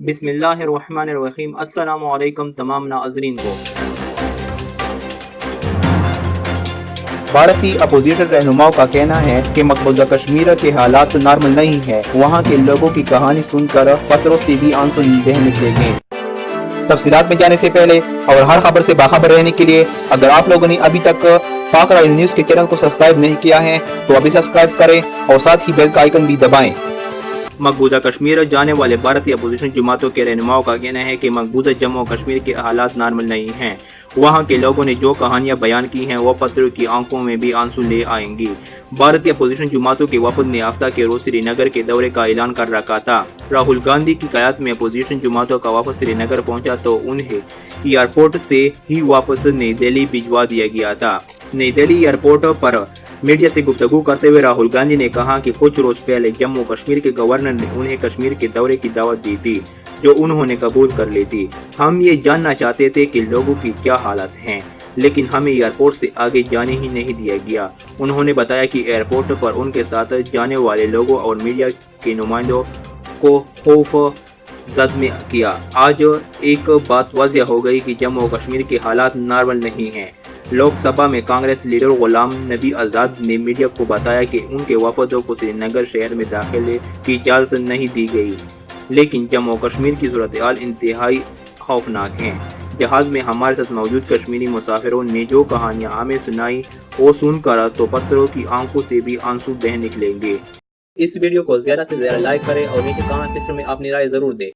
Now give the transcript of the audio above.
بسم اللہ الرحمن الرحیم۔ السلام علیکم تمام ناظرین کو۔ بھارتی اپوزیشن رہنماؤں کا کہنا ہے کہ مقبوضہ کشمیر کے حالات نارمل نہیں ہیں۔ وہاں کے لوگوں کی کہانی سن کر پتھروں سے بھی آنسو بہہ نکلے گے۔ تفصیلات میں جانے سے پہلے اور ہر خبر سے باخبر رہنے کے لیے اگر آپ لوگوں نے ابھی تک پاک رائز نیوز کے چینل کو سبسکرائب نہیں کیا ہے تو ابھی سبسکرائب کریں اور ساتھ ہی بیل کا آئیکن بھی دبائیں۔ مقبوضہ کشمیر جانے والے بھارتی اپوزیشن جماعتوں کے رہنماؤں کا کہنا ہے کہ مقبوضہ جموں و کشمیر کے حالات نارمل نہیں ہیں۔ وہاں کے لوگوں نے جو کہانیاں بیان کی ہیں وہ پتھروں کی آنکھوں میں بھی آنسو لے آئیں گی۔ بھارتی اپوزیشن جماعتوں کے وفد نے ہفتہ کے روز سری نگر کے دورے کا اعلان کر رکھا تھا۔ راہل گاندھی کی قیادت میں اپوزیشن جماعتوں کا وفد سری نگر پہنچا تو انہیں ایئرپورٹ سے ہی واپس نئی دہلی بھجوا دیا گیا تھا۔ نئی دہلی ایئرپورٹ پر میڈیا سے گفتگو کرتے ہوئے راہل گاندھی نے کہا کہ کچھ روز پہلے جموں کشمیر کے گورنر نے انہیں کشمیر کے دورے کی دعوت دی تھی جو انہوں نے قبول کر لی تھی۔ ہم یہ جاننا چاہتے تھے کہ لوگوں کی کیا حالت ہیں لیکن ہمیں ایئرپورٹ سے آگے جانے ہی نہیں دیا گیا۔ انہوں نے بتایا کہ ایئرپورٹ پر ان کے ساتھ جانے والے لوگوں اور میڈیا کے نمائندوں کو خوف زد میں کیا۔ آج ایک بات واضح ہو گئی کہ جموں و کشمیر کے حالات نارمل نہیں ہیں۔ لوک سبھا میں کانگریس لیڈر غلام نبی آزاد نے میڈیا کو بتایا کہ ان کے وفد کو سری نگر شہر میں داخلے کی اجازت نہیں دی گئی لیکن جموں و کشمیر کی صورتحال انتہائی خوفناک ہے۔ جہاز میں ہمارے ساتھ موجود کشمیری مسافروں نے جو کہانیاں ہمیں سنائی وہ سن کر تو پتھروں کی آنکھوں سے بھی آنسو بہہ نکلیں گے۔ اس ویڈیو کو زیادہ سے زیادہ لائک کریں اور نیچے کامنٹ سیکشن میں اپنی رائے ضرور دیں۔